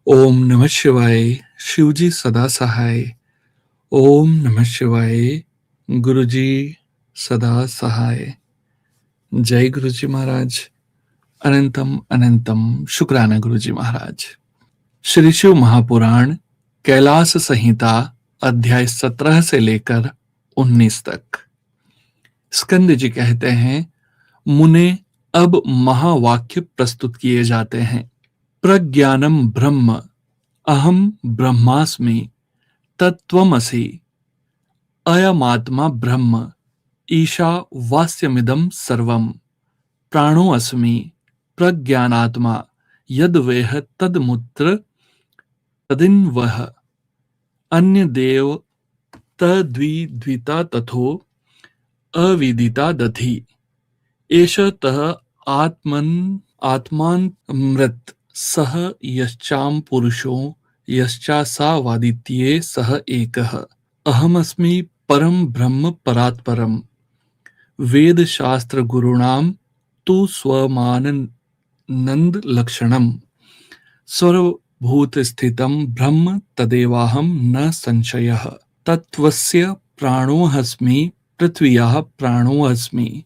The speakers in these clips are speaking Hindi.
ओम नमः शिवाय। शिवजी सदा सहाय। ओम नमः शिवाय। गुरुजी सदा सहाय। जय गुरुजी महाराज। अनंतम अनंतम शुक्राना गुरुजी महाराज। श्री शिव महापुराण कैलाश संहिता अध्याय 17 से लेकर 19 तक। स्कंद जी कहते हैं, मुने अब महावाक्य प्रस्तुत किए जाते हैं। प्रज्ञानम ब्रह्म, अहम ब्रह्मास्मि, तत्त्वमसि, अयमात्मा ब्रह्म, ईशा वास्यमिदं सर्वं, प्राणोऽस्मि, प्रज्ञानात्मा, यद्वेह तद्मुत्र तदिन्वः, अन्यदेव तद्विद्विता तथो अविदिता दधि, एष तः आत्मानमृत सह यश्चाम पुरुषो यश्चासावादित्ये सह एकः, अहमस्मि परम ब्रह्म परात्परम्, वेद शास्त्र गुरुणाम तु स्वमानंद लक्षणम, सर्वभूत स्थितं ब्रह्म तदेवाहं न संशयः, तत्त्वस्य प्राणोऽस्मि, पृथ्व्याः प्राणोऽस्मि,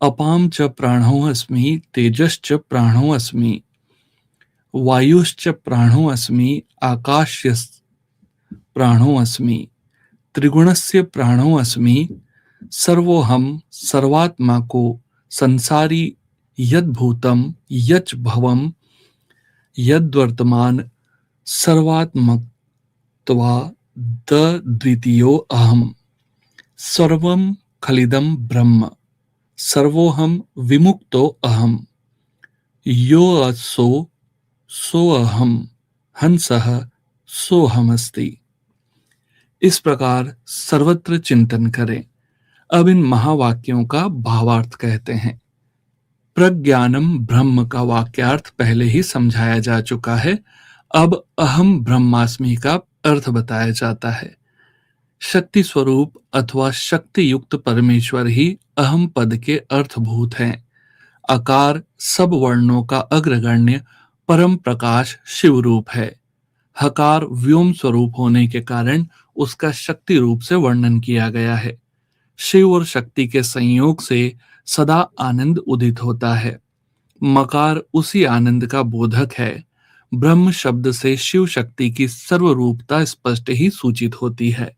अपां च प्राणोऽस्मि, तेजश्च प्राणोऽस्मि, वायुश्च प्राणोऽस्मि, आकाशस्य प्राणोऽस्मि, त्रिगुणस्य प्राणोऽस्मि, सर्वोहम सर्वात्मा को संसारी यद्भूतम यच् भवम यद्वर्तमान सर्वात्मत्वा द्वितीयो अहम, सर्वम खलिदम ब्रह्म, सर्वोहम विमुक्तो अहम, यो असो सोऽहम, हंसः सोऽहमस्ति। इस प्रकार सर्वत्र चिंतन करें। अब इन महावाक्यों का भावार्थ कहते हैं। प्रज्ञानम ब्रह्म का वाक्यार्थ पहले ही समझाया जा चुका है। अब अहम ब्रह्मास्मि का अर्थ बताया जाता है। शक्ति स्वरूप अथवा शक्ति युक्त परमेश्वर ही अहम पद के अर्थभूत हैं। आकार सब वर्णों का अग्रगण्य परम प्रकाश शिव रूप है। हकार व्योम स्वरूप होने के कारण उसका शक्ति रूप से वर्णन किया गया है। शिव और शक्ति के संयोग से सदा आनंद उदित होता है। मकार उसी आनंद का बोधक है। ब्रह्म शब्द से शिव शक्ति की सर्वरूपता स्पष्ट ही सूचित होती है।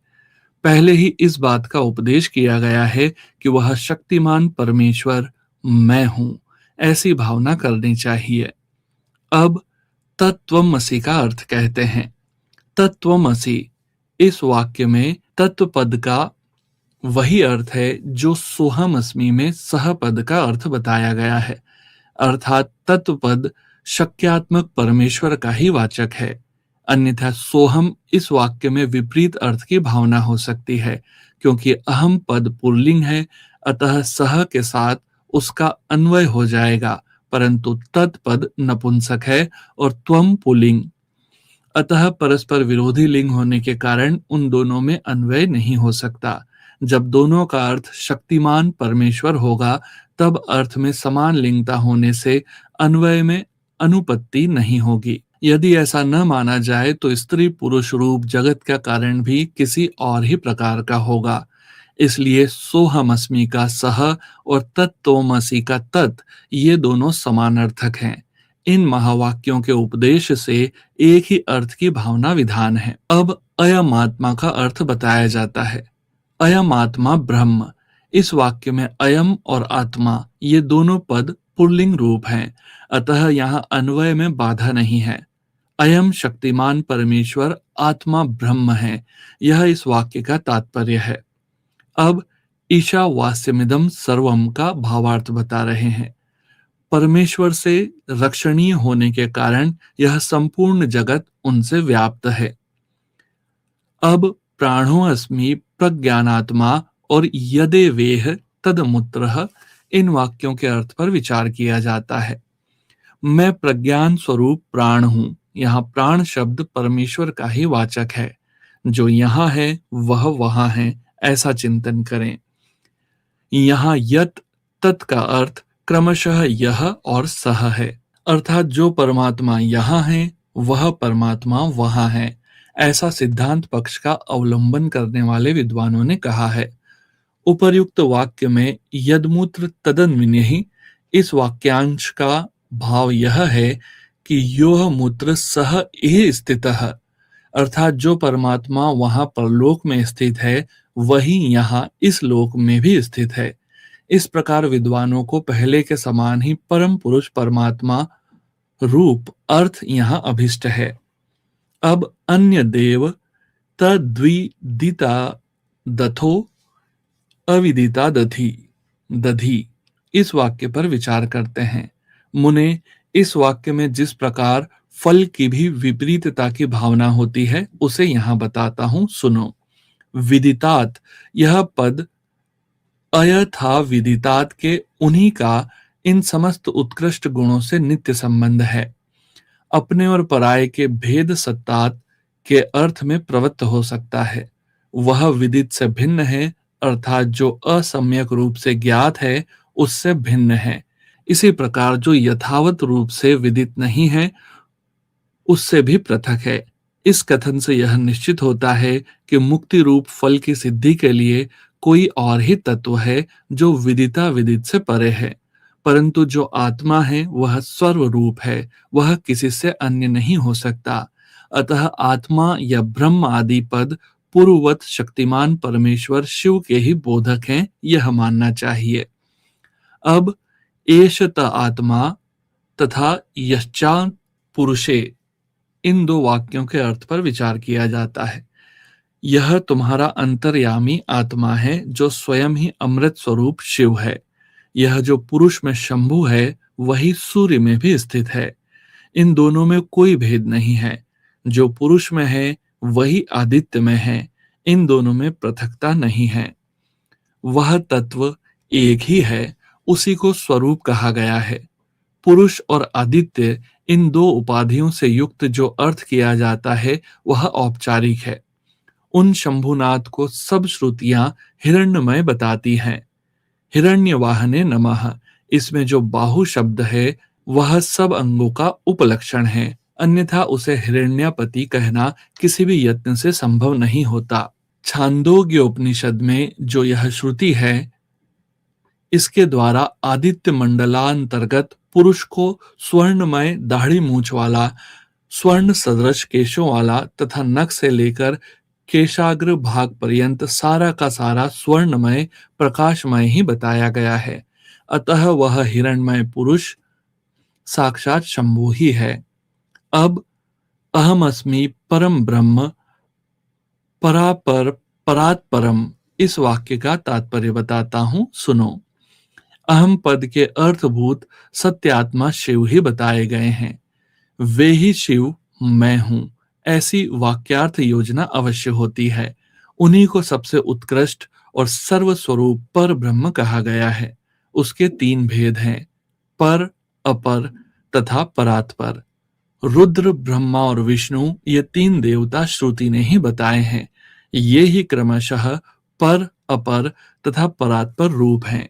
पहले ही इस बात का उपदेश किया गया है कि वह शक्तिमान परमेश्वर मैं हूं, ऐसी भावना करनी चाहिए। अब तत्त्वमसि का अर्थ कहते हैं। तत्त्वमसि, इस वाक्य में तत्व पद का वही अर्थ है जो सोहम अस्मि में सह पद का अर्थ बताया गया है। अर्थात तत्व पद शक्यात्मक परमेश्वर का ही वाचक है। अन्यथा सोहम इस वाक्य में विपरीत अर्थ की भावना हो सकती है, क्योंकि अहम पद पुल्लिंग है, अतः सह के साथ उसका अन्वय हो जाएगा, परंतु तत्पद नपुंसक है और त्वम पुल्लिंग, अतः परस्पर विरोधी लिंग होने के कारण उन दोनों में अन्वय नहीं हो सकता। जब दोनों का अर्थ शक्तिमान परमेश्वर होगा, तब अर्थ में समान लिंगता होने से अन्वय में अनुपत्ति नहीं होगी। यदि ऐसा न माना जाए तो स्त्री पुरुष रूप जगत का कारण भी किसी और ही प्रकार का होगा। इसलिए सोहमस्मि का सह और तत्त्वमसि का तत्, ये दोनों समानार्थक हैं। इन महावाक्यों के उपदेश से एक ही अर्थ की भावना विधान है। अब अयम आत्मा का अर्थ बताया जाता है। अयम आत्मा ब्रह्म, इस वाक्य में अयम और आत्मा ये दोनों पद पुल्लिंग रूप हैं, अतः यहाँ अन्वय में बाधा नहीं है। अयम शक्तिमान परमेश्वर, आत्मा ब्रह्म है, यह इस वाक्य का तात्पर्य है। अब ईशावास्यमिदं सर्वम का भावार्थ बता रहे हैं। परमेश्वर से रक्षणीय होने के कारण यह संपूर्ण जगत उनसे व्याप्त है। अब प्राणोऽस्मि, प्रज्ञानात्मा और यदेवेह तदमुत्रः, इन वाक्यों के अर्थ पर विचार किया जाता है। मैं प्रज्ञान स्वरूप प्राण हूं। यहाँ प्राण शब्द परमेश्वर का ही वाचक है। जो यहाँ है वह वहां है, ऐसा चिंतन करें। यहाँ यत तत् का अर्थ क्रमशः यह और सह है, अर्थात जो परमात्मा यहाँ है वह परमात्मा वहां है, ऐसा सिद्धांत पक्ष का अवलंबन करने वाले विद्वानों ने कहा है। उपर्युक्त वाक्य में यदमूत्र तदन्विन्यहि, इस वाक्यांश का भाव यह है कि योह मूत्र सह एह स्थितः, अर्थात जो परमात्मा वहां परलोक में स्थित है वही यहाँ इस लोक में भी स्थित है। इस प्रकार विद्वानों को पहले के समान ही परम पुरुष परमात्मा रूप अर्थ यहाँ अभिष्ट है। अब अन्य देव तद्विदिता दथो अविदिता दधि दधि इस वाक्य पर विचार करते हैं। मुने, इस वाक्य में जिस प्रकार फल की भी विपरीतता की भावना होती है उसे यहां बताता हूं, सुनो। विदितात, यह पद अयथा विदितात के उन्हीं का इन समस्त उत्कृष्ट गुणों से नित्य संबंध है। अपने और पराये के भेद सत्तात के अर्थ में प्रवृत्त हो सकता है। वह विदित से भिन्न है, अर्थात जो असम्यक रूप से ज्ञात है उससे भिन्न है। इसी प्रकार जो यथावत रूप से विदित नहीं है उससे भी पृथक है। इस कथन से यह निश्चित होता है कि मुक्ति रूप फल की सिद्धि के लिए कोई और ही तत्व है जो विदिता विदित से परे है। परंतु जो आत्मा है वह सर्वरूप है, वह किसी से अन्य नहीं हो सकता। अतः आत्मा या ब्रह्म आदि पद पूर्ववत शक्तिमान परमेश्वर शिव के ही बोधक हैं, यह मानना चाहिए। अब एष त आत्मा तथा यश्चात् पुरुषे, इन दो वाक्यों के अर्थ पर विचार किया जाता है। यह तुम्हारा अंतर्यामी आत्मा है जो स्वयं ही अमृत स्वरूप शिव है। यह जो पुरुष में शंभु है वही सूर्य में भी स्थित है। इन दोनों में कोई भेद नहीं है। जो पुरुष में है वही आदित्य में है। इन दोनों में पृथकता नहीं है। वह तत्व एक ही है, उसी को स्वरूप कहा गया है। पुरुष और आदित्य, इन दो उपाधियों से युक्त जो अर्थ किया जाता है वह औपचारिक है। उन शंभुनाथ को सब श्रुतियां हिरण्यमय बताती हैं। हिरण्यवाहने नमः, इसमें जो बाहु शब्द है वह सब अंगों का उपलक्षण है, अन्यथा उसे हिरण्यपति कहना किसी भी यत्न से संभव नहीं होता। छांदोग्य उपनिषद में जो यह श्रुति है इसके द्वारा आदित्य मंडलांतर्गत पुरुष को स्वर्णमय दाढ़ी मूछ वाला, स्वर्ण सदृश केशों वाला तथा नख से लेकर केशाग्र भाग पर्यंत सारा का सारा स्वर्णमय प्रकाशमय ही बताया गया है। अतः वह हिरण्मय पुरुष साक्षात शंभु ही है। अब अहम अस्मि परम ब्रह्म परापर परात परम, इस वाक्य का तात्पर्य बताता हूं, सुनो। अहम पद के अर्थभूत सत्यात्मा शिव ही बताए गए हैं। वे ही शिव मैं हूं, ऐसी वाक्यार्थ योजना अवश्य होती है। उन्हीं को सबसे उत्कृष्ट और सर्वस्वरूप पर ब्रह्म कहा गया है। उसके तीन भेद हैं, पर, अपर तथा परात्पर। रुद्र, ब्रह्मा और विष्णु ये तीन देवता श्रुति ने ही बताए हैं। ये ही क्रमशः पर, अपर तथा परात्पर रूप हैं।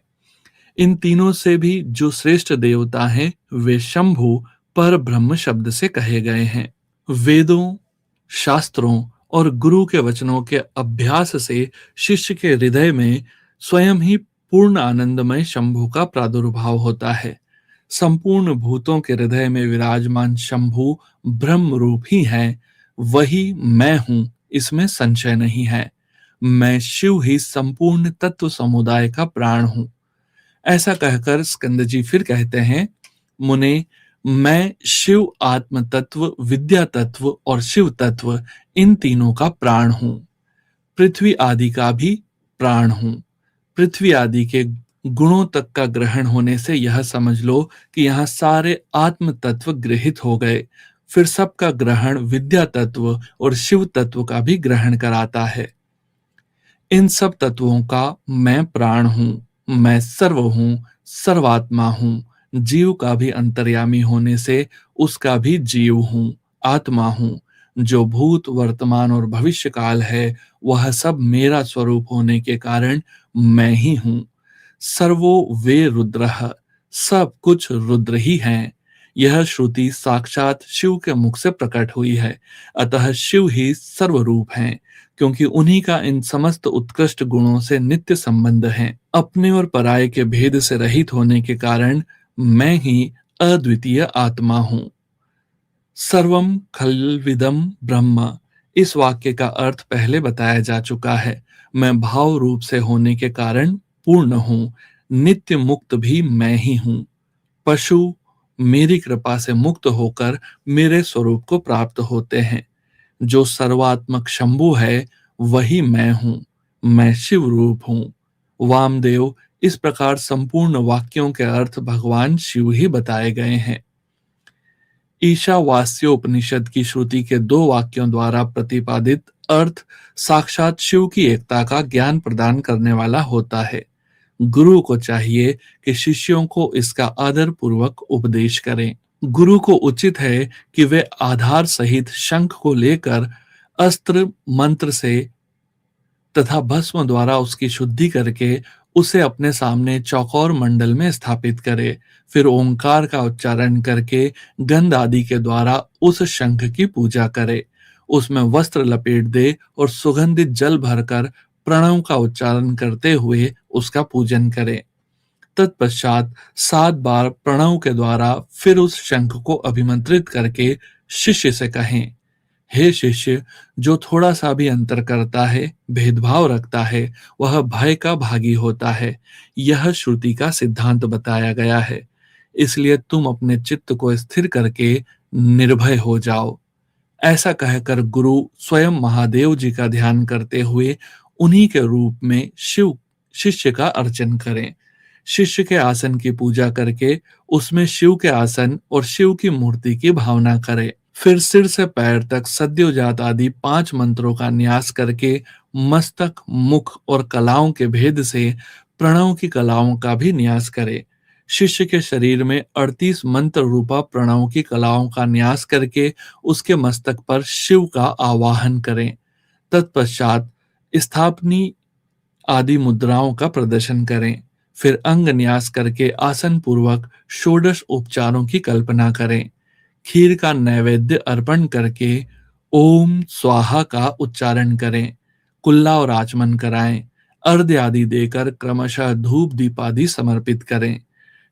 इन तीनों से भी जो श्रेष्ठ देवता हैं वे शंभु पर ब्रह्म शब्द से कहे गए हैं। वेदों, शास्त्रों और गुरु के वचनों के अभ्यास से शिष्य के हृदय में स्वयं ही पूर्ण आनंदमय शंभु का प्रादुर्भाव होता है। संपूर्ण भूतों के हृदय में विराजमान शंभु ब्रह्म रूप ही है। वही मैं हूं, इसमें संशय नहीं है। मैं शिव ही संपूर्ण तत्व समुदाय का प्राण हूं। ऐसा कहकर स्कंद जी फिर कहते हैं, मुने, मैं शिव आत्म तत्व, विद्या तत्व और शिव तत्व, इन तीनों का प्राण हूं। पृथ्वी आदि का भी प्राण हूं। पृथ्वी आदि के गुणों तक का ग्रहण होने से यह समझ लो कि यहाँ सारे आत्म तत्व गृहित हो गए। फिर सबका ग्रहण विद्या तत्व और शिव तत्व का भी ग्रहण कराता है। इन सब तत्वों का मैं प्राण हूं, मैं सर्व हूं, सर्वात्मा हूं। जीव का भी अंतर्यामी होने से उसका भी जीव हूं, आत्मा हूं। जो भूत, वर्तमान और भविष्य काल है वह सब मेरा स्वरूप होने के कारण मैं ही हूं। सर्वो वे रुद्रः, सब कुछ रुद्र ही हैं। यह श्रुति साक्षात शिव के मुख से प्रकट हुई है, अतः शिव ही सर्वरूप हैं, क्योंकि उन्हीं का इन समस्त उत्कृष्ट गुणों से नित्य संबंध है। अपने और पराये के भेद से रहित होने के कारण मैं ही अद्वितीय आत्मा हूँ। सर्वम खल्विदम ब्रह्म, इस वाक्य का अर्थ पहले बताया जा चुका है। मैं भाव रूप से होने के कारण पूर्ण हूँ, नित्य मुक्त भी मैं ही हूँ। पशु मेरी कृपा से मुक्त होकर मेरे स्वरूप को प्राप्त होते हैं। जो सर्वात्मक शंभु है वही मैं हूँ, मैं शिव रूप हूँ। वामदेव, इस प्रकार संपूर्ण वाक्यों के अर्थ भगवान शिव ही बताए गए हैं। ईशावास्योपनिषद की श्रुति के दो वाक्यों द्वारा प्रतिपादित अर्थ साक्षात शिव की एकता का ज्ञान प्रदान करने वाला होता है। गुरु को चाहिए कि शिष्यों को इसका आदर पूर्वक उपदेश करें। गुरु को उचित है कि वे आधार सहित शंख को लेकर अस्त्र मंत्र से तथा भस्म द्वारा उसकी शुद्धि करके उसे अपने सामने चौकोर मंडल में स्थापित करे। फिर ओंकार का उच्चारण करके गंध आदि के द्वारा उस शंख की पूजा करे। उसमें वस्त्र लपेट दे और सुगंधित जल भरकर प्रणव का उच्चारण करते हुए उसका पूजन करे। तत्पश्चात 7 बार प्रणव के द्वारा फिर उस शंख को अभिमंत्रित करके शिष्य से कहें, हे शिष्य, जो थोड़ा सा भी अंतर करता है, भेदभाव रखता है, वह भय का भागी होता है। यह श्रुति का सिद्धांत बताया गया है। इसलिए तुम अपने चित्त को स्थिर करके निर्भय हो जाओ। ऐसा कहकर गुरु स्वयं महादेव जी का ध्यान करते हुए उन्हीं के रूप में शिव शिष्य का अर्चन करें। शिष्य के आसन की पूजा करके उसमें शिव के आसन और शिव की मूर्ति की भावना करें। फिर सिर से पैर तक सद्योजात आदि 5 मंत्रों का न्यास करके मस्तक, मुख और कलाओं के भेद से प्रणव की कलाओं का भी न्यास करें। शिष्य के शरीर में 38 मंत्र रूपा प्रणव की कलाओं का न्यास करके उसके मस्तक पर शिव का आवाहन करें। तत्पश्चात स्थापनी आदि मुद्राओं का प्रदर्शन करें। फिर अंग न्यास करके आसन पूर्वक षोडश उपचारों की कल्पना करें। खीर का नैवेद्य अर्पण करके ओम स्वाहा का उच्चारण करें। कुल्ला और आचमन कराएं। अर्घ्य आदि देकर क्रमशः धूप दीप आदि समर्पित करें।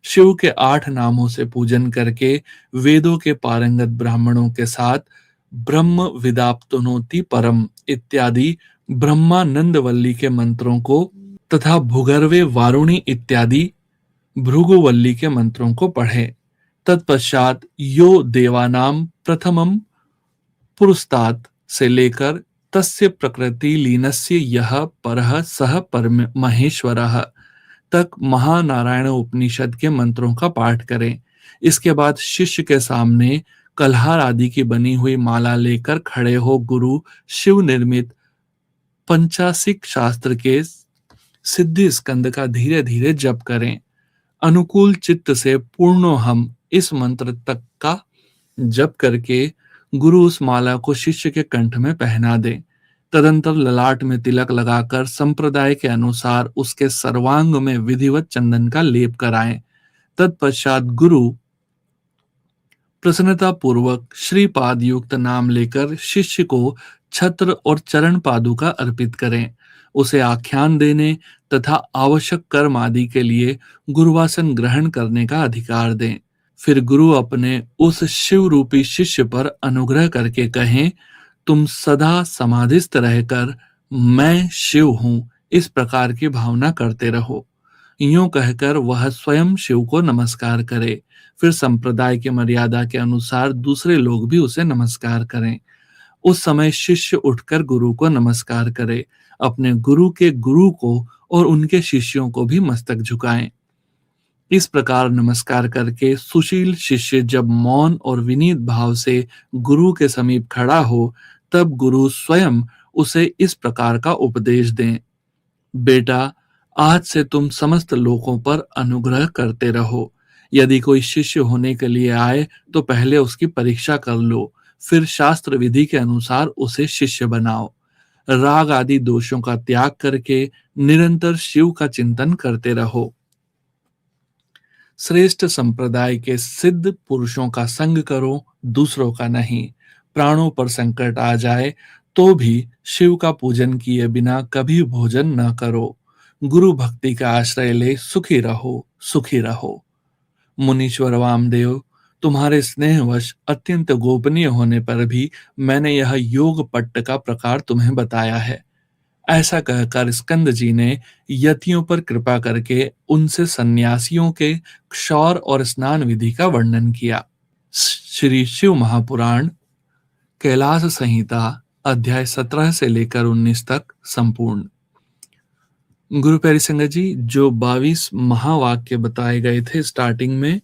शिव के 8 नामों से पूजन करके वेदों के पारंगत ब्राह्मणों के साथ ब्रह्म विदाप्तनोति परम इत्यादि ब्रह्मानंदवल्ली के मंत्रों को तथा भूगर्वे वारुणी इत्यादि भृगुवल्ली के मंत्रों को पढ़े। तत्पश्चात यो देवानाम प्रथमम पुरस्तात् से लेकर तस्य प्रकृति लीनस्य यह परः सह परम महेश्वरः तक महानारायण उपनिषद के मंत्रों का पाठ करें। इसके बाद शिष्य के सामने कल्हार आदि की बनी हुई माला लेकर खड़े हो गुरु शिव निर्मित पंचासिक शास्त्र के सिद्धि स्कंद का धीरे धीरे जप करें। अनुकूल चित्त से पूर्ण हम इस मंत्र तक का जप करके गुरु उस माला को शिष्य के कंठ में पहना दे। तदंतर ललाट में तिलक लगाकर संप्रदाय के अनुसार उसके सर्वांग में विधिवत चंदन का लेप कराएं। तत्पश्चात गुरु प्रसन्नता पूर्वक श्रीपाद युक्त नाम लेकर शिष्य को छत्र और चरण पादुका अर्पित करें। उसे आख्यान देने तथा आवश्यक कर्म आदि के लिए गुरुवासन ग्रहण करने का अधिकार दें। फिर गुरु अपने उस शिव रूपी शिष्य पर अनुग्रह करके कहें, तुम सदा समाधिस्थ रहकर मैं शिव हूं इस प्रकार की भावना करते रहो। यूं कहकर वह स्वयं शिव को नमस्कार करे। फिर संप्रदाय के मर्यादा के अनुसार दूसरे लोग भी उसे नमस्कार करें। उस समय शिष्य उठकर गुरु को नमस्कार करे। अपने गुरु के गुरु को और उनके शिष्यों को भी मस्तक झुकाएं। इस प्रकार नमस्कार करके सुशील शिष्य जब मौन और विनीत भाव से गुरु के समीप खड़ा हो, तब गुरु स्वयं उसे इस प्रकार का उपदेश दें, बेटा, आज से तुम समस्त लोगों पर अनुग्रह करते रहो। यदि कोई शिष्य होने के लिए आए तो पहले उसकी परीक्षा कर लो, फिर शास्त्र विधि के अनुसार उसे शिष्य बनाओ। राग आदि दोषों का त्याग करके निरंतर शिव का चिंतन करते रहो। श्रेष्ठ संप्रदाय के सिद्ध पुरुषों का संग करो, दूसरों का नहीं। प्राणों पर संकट आ जाए तो भी शिव का पूजन किए बिना कभी भोजन न करो। गुरु भक्ति का आश्रय ले सुखी रहो, सुखी रहो। मुनीश्वर वामदेव, तुम्हारे स्नेहवश अत्यंत गोपनीय होने पर भी मैंने यह योग पट्ट का प्रकार तुम्हें बताया है। ऐसा कहकर स्कंद जी ने यतियों पर कृपा करके उनसे सन्यासियों के क्षौर और स्नान विधि का वर्णन किया। श्री शिव महापुराण कैलाश संहिता अध्याय 17 से लेकर 19 तक संपूर्ण। गुरु प्यारी संगत जी, जो 22 महावाक्य बताए गए थे स्टार्टिंग में,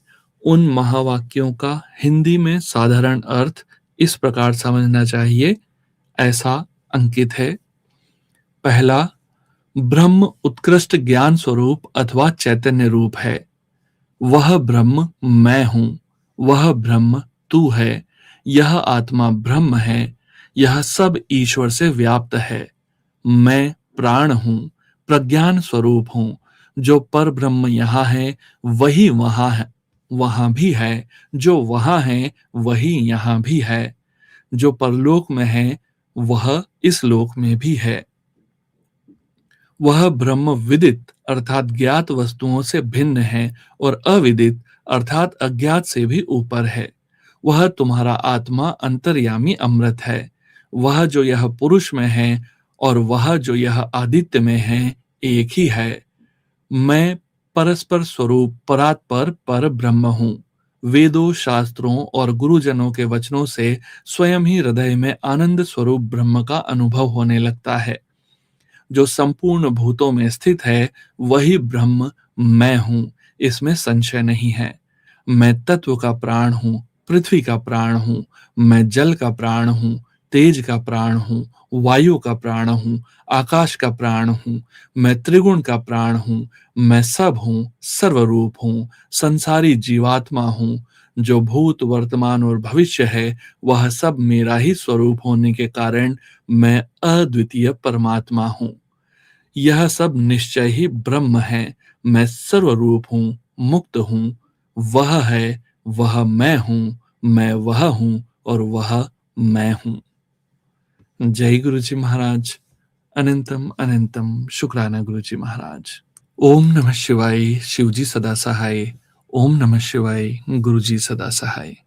उन महावाक्यों का हिंदी में साधारण अर्थ इस प्रकार समझना चाहिए, ऐसा अंकित है। पहला, ब्रह्म उत्कृष्ट ज्ञान स्वरूप अथवा चैतन्य रूप है। वह ब्रह्म मैं हूं, वह ब्रह्म तू है, यह आत्मा ब्रह्म है, यह सब ईश्वर से व्याप्त है। मैं प्राण हूं, प्रज्ञान स्वरूप हूं। जो पर ब्रह्म यहाँ है वही वहां है, वहां भी है। जो वहां है वही यहाँ भी है। जो परलोक में है वह इस लोक में भी है। वह ब्रह्म विदित अर्थात ज्ञात वस्तुओं से भिन्न है और अविदित अर्थात अज्ञात से भी ऊपर है। वह तुम्हारा आत्मा अंतर्यामी अमृत है। वह जो यह पुरुष में है और वह जो यह आदित्य में है, एक ही है। मैं परस्पर स्वरूप परात्पर पर ब्रह्म हूँ। वेदों, शास्त्रों और गुरुजनों के वचनों से स्वयं ही हृदय में आनंद स्वरूप ब्रह्म का अनुभव होने लगता है। जो संपूर्ण भूतों में स्थित है वही ब्रह्म मैं हूं, इसमें संशय नहीं है। मैं तत्व का प्राण हूं, पृथ्वी का प्राण हूं, मैं जल का प्राण हूं, तेज का प्राण हूं, वायु का प्राण हूं, आकाश का प्राण हूं, मैं त्रिगुण का प्राण हूं, मैं सब हूं, सर्वरूप हूं, संसारी जीवात्मा हूं। जो भूत, वर्तमान और भविष्य है वह सब मेरा ही स्वरूप होने के कारण मैं अद्वितीय परमात्मा हूं। यह सब निश्चय ही ब्रह्म है। मैं सर्वरूप हूं, मुक्त हूं। वह है, वह मैं हूं, मैं वह हूं और वह मैं हूं। जय गुरु जी महाराज। अनंतम अनंतम शुक्राना गुरु जी महाराज। ओम नमः शिवाय। शिव जी सदा सहाय। ओम नमः शिवाय। गुरु जी सदा सहाय।